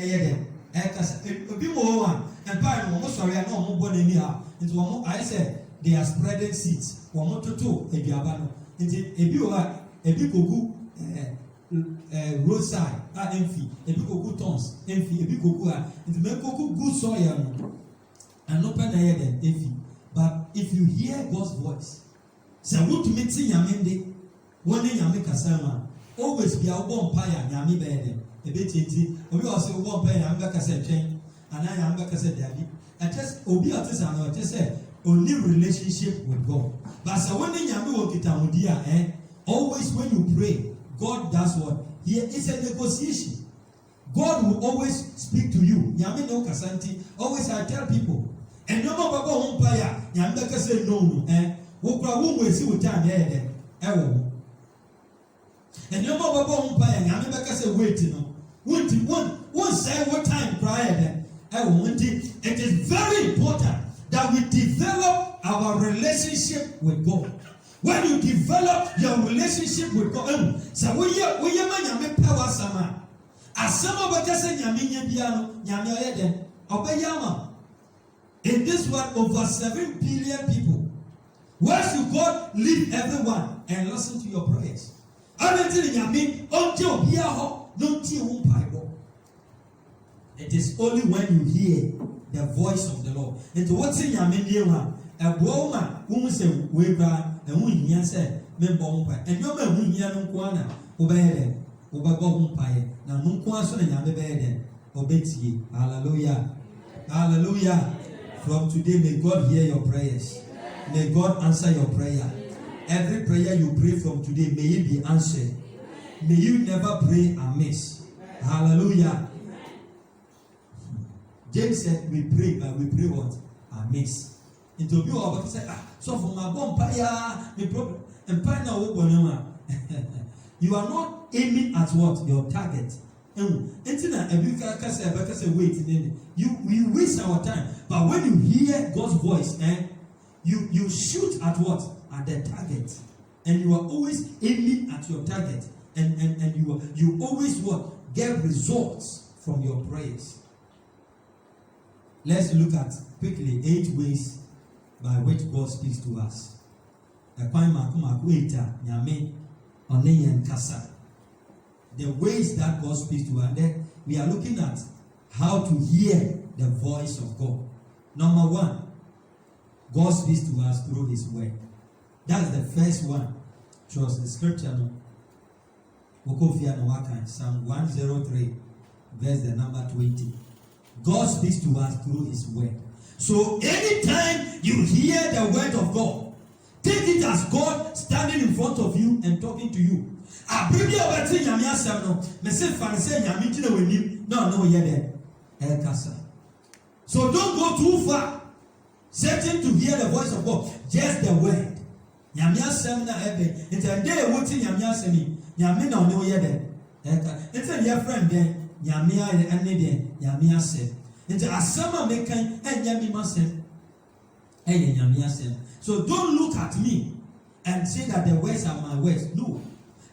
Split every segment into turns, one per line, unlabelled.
yede kasa obi mo one and by no mo sorry na mo bo na ni ha nti mo I said they are spreading seeds mo toto eduaba no nti ebi o ha ebi kogu roadside emfi ebi kogu tons emfi ebi kogu ha nti me kogu good soil no and open na yede emfi. But if you hear God's voice, say what to meet nyamende when nyame kasa ma always be a one empire nyame be dem e be tenti obi o say one empire nyame be kasa twen ana nyame be kasa dabi I just obi atisa na just say only relationship with God. But say when nyame wo kitahudi a always when you pray God does what? Here is a negotiation. God will always speak to you. Nyame no kasanti always I tell people and no more baba empire nyame be kasa no wo kura wo mwesi wo time ye dem and no more baba empire nyame be kasa wait no one say what time prior then it is very important that we develop our relationship with God. When you develop your relationship with God, so we nyame power sama asama be kasa nyame nya bia no nyame oye den obeyama. In this world, over 7 billion people. Where should God leave everyone and listen to your prayers? It is only when you hear the voice of the Lord. And what's in your media? A woman who say, we bra, and we say, Member, and your man who hear no kwana, obey Oba Pie, now no question and Yambe, obey ye. Hallelujah. Hallelujah. From today, may God hear your prayers. May God answer your prayer. Every prayer you pray from today, may it be answered. May you never pray amiss. Hallelujah. James said, we pray, but we pray what? Amiss. Into you are say, so for my bonfire, the problem. And you are not aiming at what? Your target. You waste our time. But when you hear God's voice, you shoot at what? At the target. And you are always aiming at your target. And you always what? Get results from your prayers. Let's look at quickly 8 ways by which God speaks to us. The ways that God speaks to us. And then we are looking at how to hear the voice of God. Number 1, God speaks to us through His word. That's the first one. Trust the scripture. Psalm 103, verse the number 20. God speaks to us through His word. So anytime you hear the word of God, take it as God standing in front of you and talking to you. So don't go too far searching to hear the voice of God. Just the word. It's a your friend then. So don't look at me and say that the words are my words. No.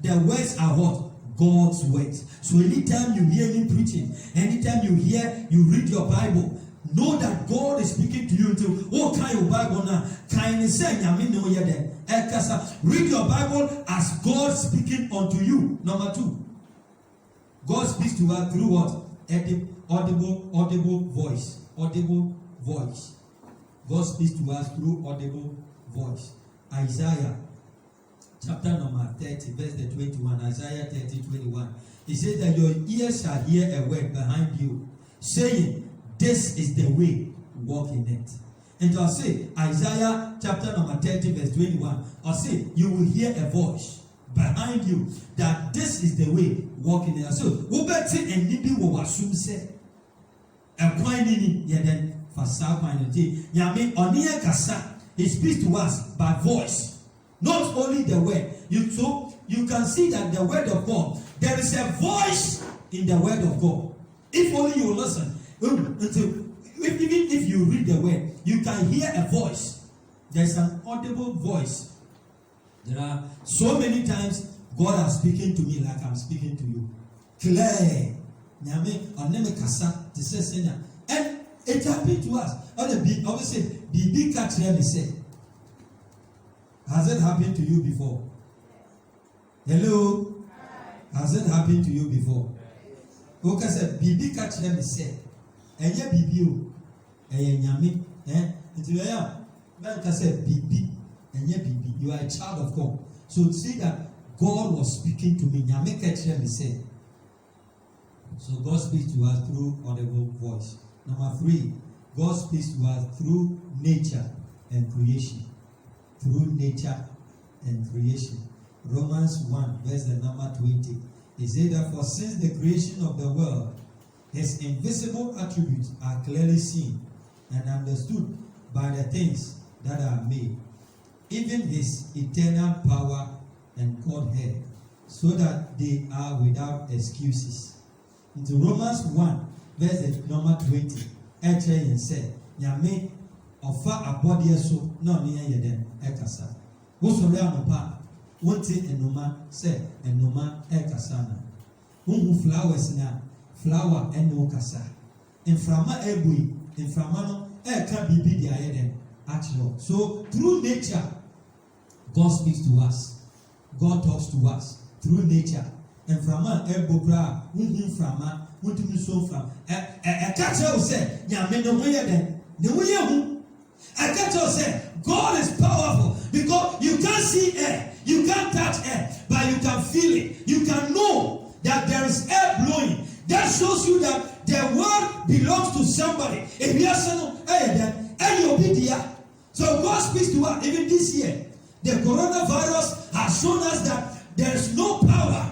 The words are what? God's words. So anytime you hear me preaching, anytime you read your Bible, know that God is speaking to you. What kind of Bible now? Read your Bible as God speaking unto you. Number 2, God speaks to us through what? Audible voice. Audible voice. God speaks to us through audible voice. Isaiah chapter number 30, verse 21. Isaiah 30:21. He says that your ears shall hear a word behind you, saying, this is the way, walk in it. And I'll say, Isaiah chapter number 30, verse 21. I'll say, you will hear a voice behind you that this is the way, walk in it. So, Ubeti and Nibi will assume say, a quinini, then Fasa quinity. Yami, Onia Kasa, he speaks to us by voice, not only the word. So, you can see that the word of God, there is a voice in the word of God. If only you listen. Even if you read the word, you can hear a voice. There's an audible voice. There are so many times God is speaking to me like I'm speaking to you. Clear. nyame ɔne kasa te sɛ sɛnya. And it happened to us. Obviously, bibi ka kyerɛ me sɛ. Has it happened to you before? Hello? Has it happened to you before? Okay, sɛ bibi ka kyerɛ me sɛ ɛnyɛ bibi o ɛyɛ nyame nti ɛyɛ bɛnka sɛ bibi ɛnyɛ bibi. You are a child of God. So see that God was speaking to me. Nyame ka kyerɛ me sɛ. So God speaks to us through audible voice. Number 3, God speaks to us through nature and creation. Through nature and creation. Romans 1, verse the number 20. It says that for since the creation of the world, his invisible attributes are clearly seen and understood by the things that are made, even his eternal power and Godhead, so that they are without excuses. Into Romans 1, verse the number 20. Actually, and said, Nyame ofa abode so na oni ye den ekasa. Wo so re anopa, wonte enoma se enoma ekasa na. Wo flowers na flower eno kasa. Inframa ebui, inframa no eka bibi dia ye den actual. So through nature, God speaks to us. God talks to us through nature. Inframa ebobra, frama, won't so from a catcher say, Yamin no way then. No way a catcher say, God is powerful because you can't see air, you can't touch air, but you can feel it. You can know that there is air blowing. That shows you that the world belongs to somebody. If you are no then you'll be there. So God speaks to us even this year. The coronavirus has shown us that there is no power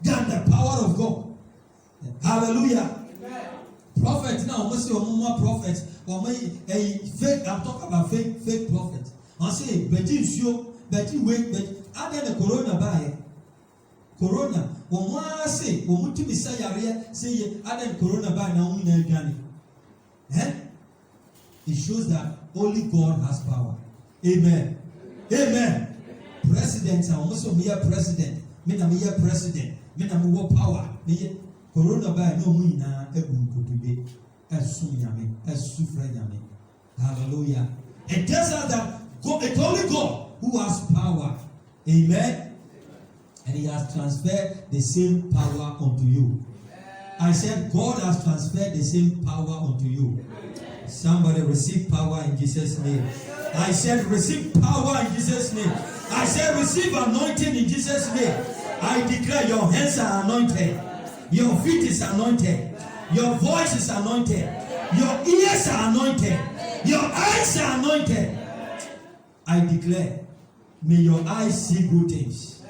than the power of God. Hallelujah. Amen. Prophet now, almost more prophets. Fake. I'm talking about fake prophets. I say, but you wait, but other the corona by corona. When say, when to be say, other corona by now, it shows that only God has power. Amen. Amen. Presidents are also mere president. Me president. Me more power. Corona by no muina ebunkutude esuyame esufranyame. Hallelujah. It tells us that it's only God who has power. Amen. And he has transferred the same power unto you. I said God has transferred the same power unto you. Somebody receive power in Jesus' name. I said receive power in Jesus' name. I said receive anointing in Jesus' name. I declare your hands are anointed. Your feet is anointed. Your voice is anointed. Your ears are anointed. Your eyes are anointed. I declare, may your eyes see good things.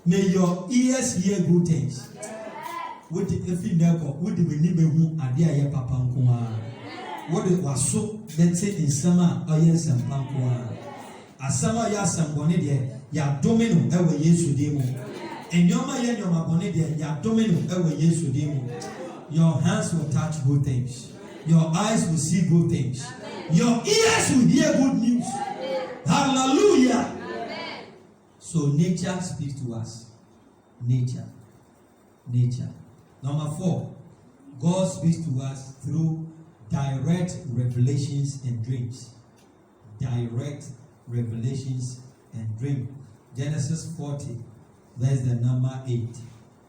May your ears hear good things. What the efineko, what the wenibehu adia papa nkoa. What the waso bete in sama oyens and pankoa. Asama ya sambone de ya domino ewe Yesu demo. And your hands will touch good things. Your eyes will see good things. Your ears will hear good news. Hallelujah. So nature speaks to us. Nature. Number 4, God speaks to us through direct revelations and dreams. Direct revelations and dreams. Genesis 40. Verse the number 8.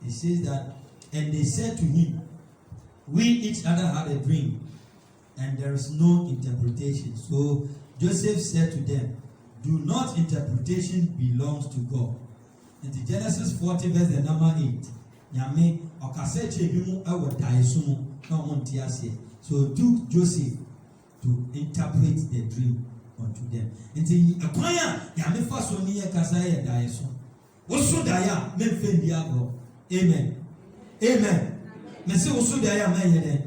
It says that, and they said to him, we each other had a dream, and there is no interpretation. So Joseph said to them, do not interpretation belongs to God. In the Genesis 40 verse the number 8. Nyame okaseche bimu ewo daesumu na omonti ase. So it took Joseph to interpret the dream unto them. Nti akwanya nyame fa so ni kasa ye daesumu. Wosu daya memfe biago. Amen. Amen. Me say wosu daya man yede.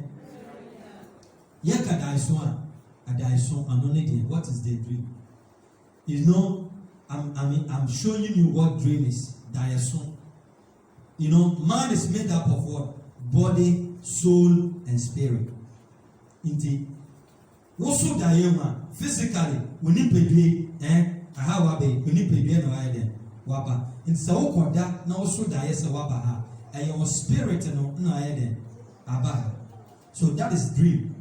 Yeka daesumu a daesumu anonede. What is the dream? You know, I'm showing you what dream is. Daesumu. You know, man is made up of what? Body, soul, and spirit. Inti. Wosu daya physically, we need pedwe, aha wabe, we need pedwe no ayede. Waba. In sa wokoda na wosu daya sa waba ha. Your spirit no ayede. Aba. So that is dream.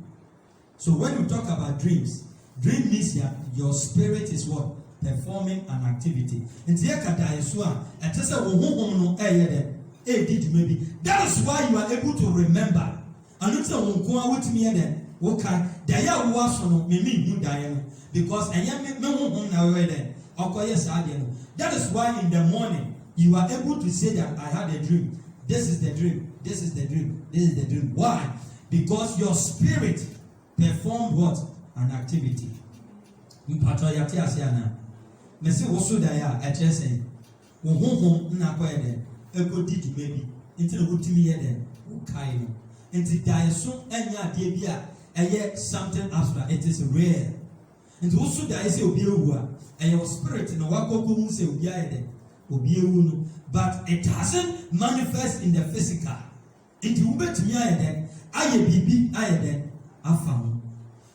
So when we talk about dreams, dream means that your spirit is what? Performing an activity. That is why you are able to remember. Because that is why in the morning you are able to say that I had a dream. This is the dream. This is the dream. This is the dream. Why? Because your spirit performed what? An activity. Mesi woso da ya a chese wo honhom na kwa ede ekodi di maybe nti na wotimi ye den wo kai no nti dai so anya ade bi a eye something abstract, it is real. Nti woso da ise obi ewu a eye spirit na wakoko hu se obi ayede obi ewu no, but it doesn't manifest in the physical. Nti wo betimi ayede aye bibi ayede afa.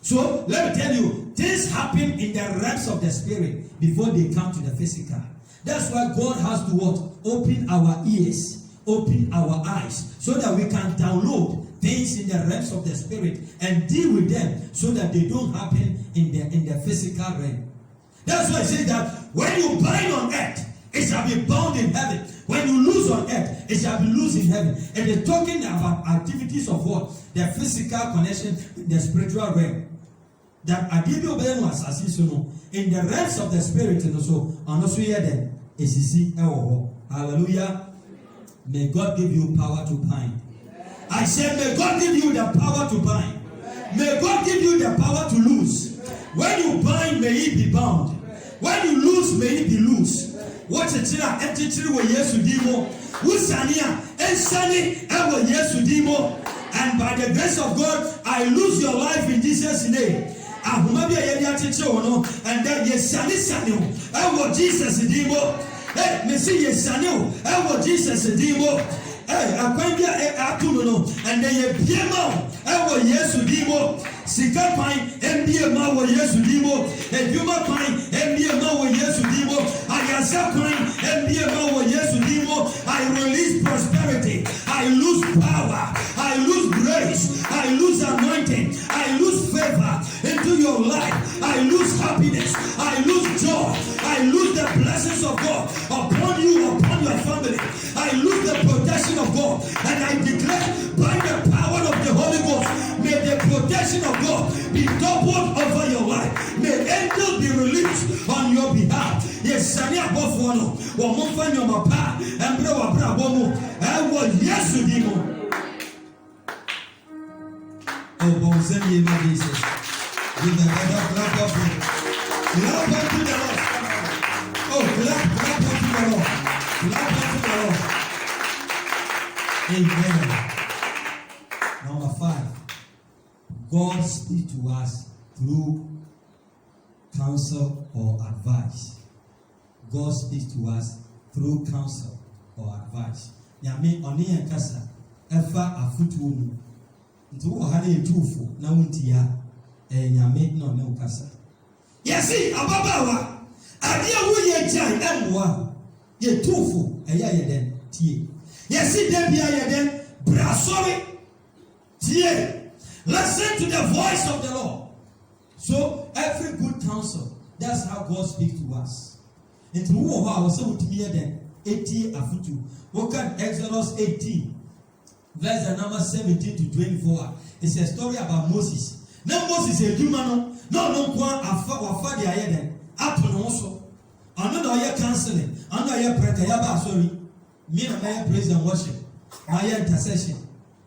So let me tell you, things happen in the realms of the spirit before they come to the physical. That's why God has to what? Open our ears, open our eyes, so that we can download things in the realms of the spirit and deal with them so that they don't happen in the physical realm. That's why I say that when you bind on earth, it shall be bound in heaven. When you lose on earth, it shall be loose in heaven. And they're talking about activities of what? The physical connection with the spiritual realm. That Adibio Ben was assistant in the realms of the spirit and also hear them. Hallelujah. May God give you power to bind. I said, may God give you the power to bind. May God give you the power to lose. When you bind, may it be bound. When you lose, may it be loose. Watch it here. Entity with Yesu Dimo. Usania and Sunny ever Yesu Dimo. And by the grace of God, I lose your life in Jesus' name. And then yes, Sunny, ever Jesus Dimo. Hey, Messi, yes, Sunny, ever Jesus Dimo. Hey, I can't be and then you Piemo, ever Yesu Dimo. Sika pine, MBA Mawa Yesu Dimo, and Yuma pine, MBA Mawa Yesu Dimo, Ayasa pine, MBA Mawa Yesu Dimo. I release prosperity, I lose power, I lose grace, I lose anointing, I lose favor into your life, I lose happiness, I lose joy, I lose the blessings of God upon you, upon your family, I lose the protection of God, and I declare by the power of the Holy Ghost, may the protection of God be doubled over your life. May angels be released on your behalf. Yes, Sanya Bofono, Wamufan Mapa, and Brawa Brabomo, and what yes to Dimo. Oh, Bonsemi, Jesus. Give a better clap of him. Clap unto the Lord. Oh, clap unto the Lord. Clap unto the Lord. Amen. Number 5. God speaks to us through counsel or advice. God speaks to us through counsel or advice. Yami oni enkasa efa afutuomu. Nti wo ha na etufo na wontia nyame na ne ukasa. Yesi ababawa ade wo ye jan emwa ye tufo eya ye den tie. Yesi debia ye den brasori tie. Listen to the voice of the Lord. So every good counsel, that's how God speaks to us. And to who I was able to hear them 80 afutu. Look at Exodus 18, verse number 17 to 24. It's a story about Moses. Now Moses is a human. No one afa the ayeden. Up on also. Another year counseling. Another year prayer. Sorry. Me and my praise and worship. My intercession.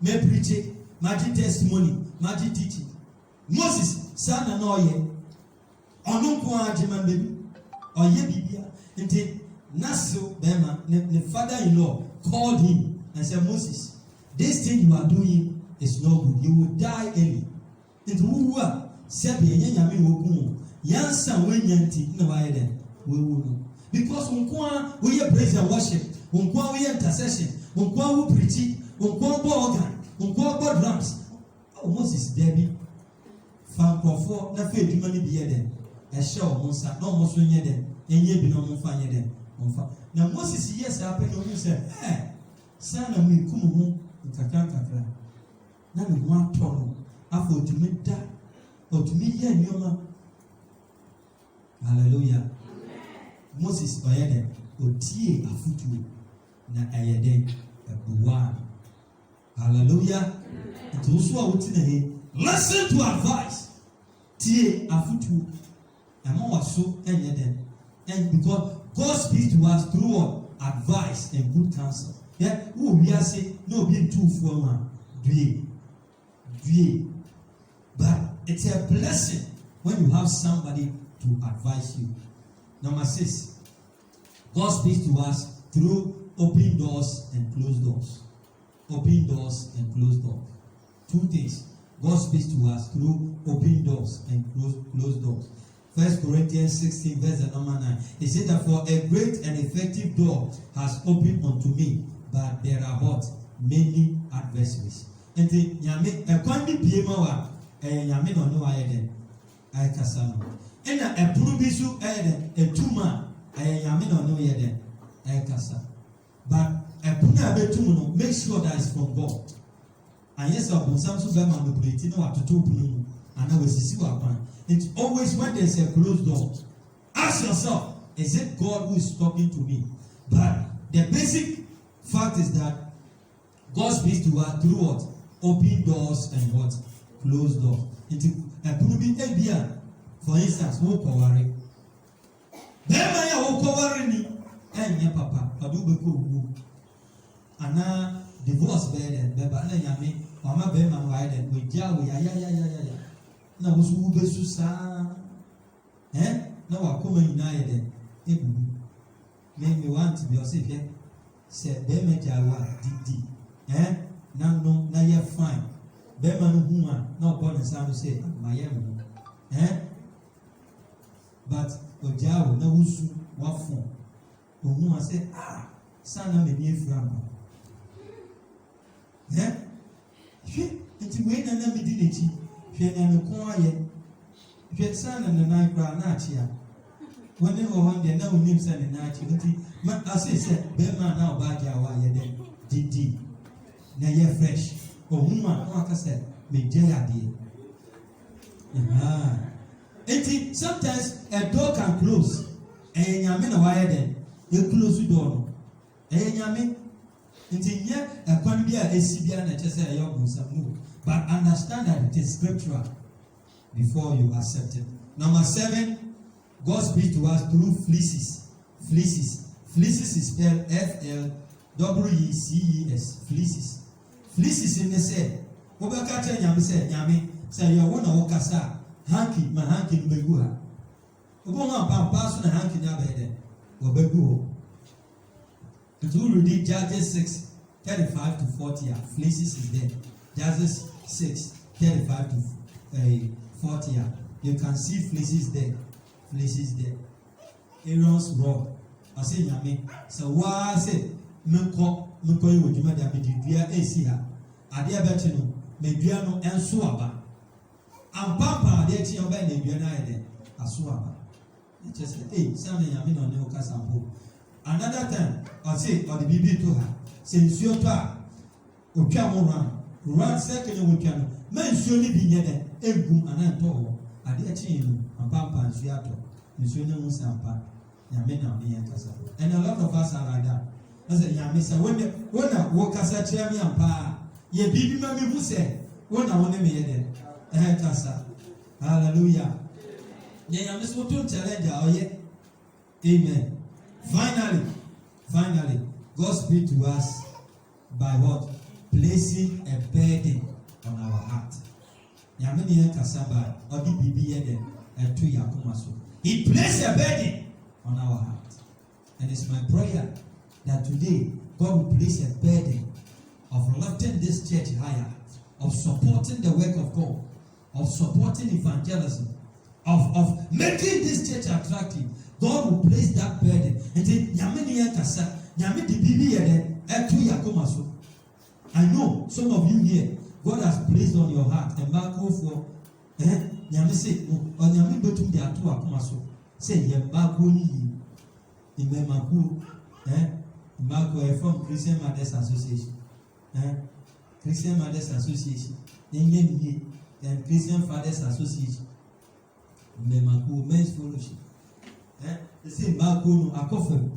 My preaching. Magic testimony, magic teaching. Moses, son and oye, Onunqua Jiman baby, or ye bibia, and Nassau Bema, the father-in-law, called him and said, Moses, this thing you are doing is no good. You will die early. And who are Sebi and Yami Wogun, Yansa Winyanti, no idea, we will know. Because Unqua, we praise and worship, Unqua, we intercession, Unqua, we preach, Unqua, organ. God drums. Oh, Moses, Debbie, found for na faith you money be there. A show, Monsa, no more swing them, and ye be no more fine them. Now, Moses, yes, happened to him, said, son of me, come home, Kakaka. na ne ho atɔ no afɔ otumi da otumi yɛ nneɛma hallelujah Moses ɔyɛ dɛ otie afutuo na ɛyɛ dɛ ɛboa hallelujah nti nso a wote na he listen to advice tie afutuo ɛma waso ɛnyɛ dɛ and because God speaks to us through what? Advice and good counsel. Yeah, who we are saying no be too for one. But it's a blessing when you have somebody to advise you. Number 6, God speaks to us through open doors and closed doors. Open doors and closed doors. 2 things. God speaks to us through open doors and closed doors. 1 Corinthians 16 verse number 9. He said that for a great and effective door has opened unto me, but there are what? Many adversaries. And the nyame ekwan bi bie ma wa nyame no no aye den ay kasa no. And a puru bi so aye den etuma nyame no no aye den ay kasa. But a puna betum no make sure that it's from God. And yes, abonsam so be manipulate no atoto punu and na wasisi wa kwan. It's always when there's a closed door. Ask yourself, is it God who is talking to me? But the basic fact is that God speaks to us through what? Open doors and what? Closed doors. It's a for instance, who worry. Then I will cover me and your papa, and now divorce bed, Beba Yami, Mama Bema Widen, with Yahweh, ya. Na wusu besu saa na wakoma nyinaa yɛ dɛ ebubu me want to be ɔsɛ sɛ bɛrima gyawa didi na no na yɛ fine bɛrima no hu a na ɔbɔ ne nsa no sɛ ma yɛ mo but ɔgyawo na wusu wafo ohun a sɛ saa na mɛ ni efura ma hwɛ nti wei na mi di n'akyi. Hwɛ na me ko ayɛ hwɛ saa na ne nan kora na akyea wɔne wɔ hɔ deɛ na wonim sɛ ne nan akyi nti ma ase sɛ bɛrima na ɔbaa gya wɔ ayɛ dɛ didi na yɛ fresh ɔhum a na waka sɛ megye adeɛ nti sometimes a door can close ɛyɛ nyame na wayɛ dɛ ɛclose door no ɛyɛ nyame nti nyɛ ɛkwan bi a ɛsi biara na ɛkyɛ sɛ ɛyɛ ɔbonsam mu. But understand that it is scriptural before you accept it. Number 7, God speaks to us through fleeces. Fleeces. Fleeces is spelled F-L-E-E-C-E-S. Fleeces. Fleeces in the say. Obakacha nyame say nyame say you wanna wokasa hanky ma hanky no begu ha. Obo ma pampa so na hanky na be de. Wo begu ho. It will read Judges 6:35 to 40. Fleeces is there. Judges 6:35 to 40. You can see fleeces there. Fleeces there. Aaron's rod. I say nyame. So why say menko yi wodwuma da be dua esi ha. Ade abɛkye no, medua no enso aba. Ampampa ade akyi oba na dua na ayɛ de aso aba. It just say na nyame na ne okasa mpo. Another time, I say or the bibi to her. Say nsuo to a otwa mo run second we can men surely be near the egum and anto ade akyi no ampampa nsuo ato nsuo no musampa nyame na me yakasa. And a lot of us are like that. I say nyame say when a wokasa kyerɛ me ampa ye bibi ma me hu sɛ when a wone me ye de kasa. Hallelujah. Ye nyame so to challenge oye. Amen. Finally, God speaks to us by what? Placing a burden on our heart. He placed a burden on our heart. And it's my prayer that today God will place a burden of lifting this church higher, of supporting the work of God, of supporting evangelism, of making this church attractive. God will place that burden. And say, I know some of you here, God has placed on your heart a marco for say on your betum de atu akumaso. Say ye marco ni marco marco from Christian Mothers Association. Christian Mothers Association, Indian and Christian Fathers Association, Men's Fellowship. The same Bakuno, a coffin.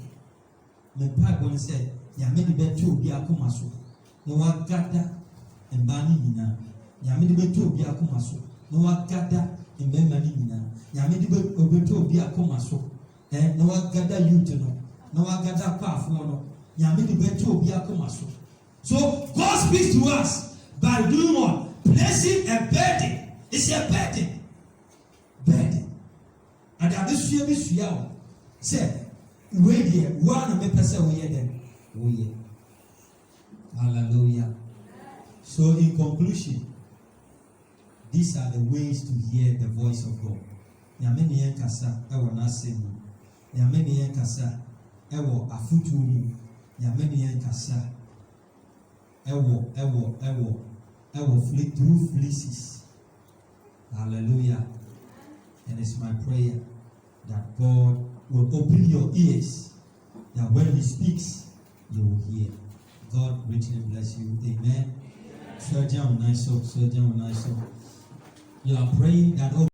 The Pagon said, Yamini Betu be a Kumasu. No one gada and Banina. Yamini Betu be a Kumasu. No one gada in Bemanina. Yamini Betu be a Kumasu. And no one gada you to know. No one gada Pafuano. Yamini Betu be a Kumasu. So God speaks to us by doing what? Placing a burden. It's a burden. Burden. And that this year, say, wait here. One of the person we hear them. We hear. Hallelujah. So, in conclusion, these are the ways to hear the voice of God. Yameni yen kasa ewo nasemu. Yameni yen kasa ewo afutumu. Yameni yen kasa ewo through fleeces. Hallelujah. And it's my prayer that God will open your ears, that when He speaks, you will hear. God richly bless you. Amen. You are praying that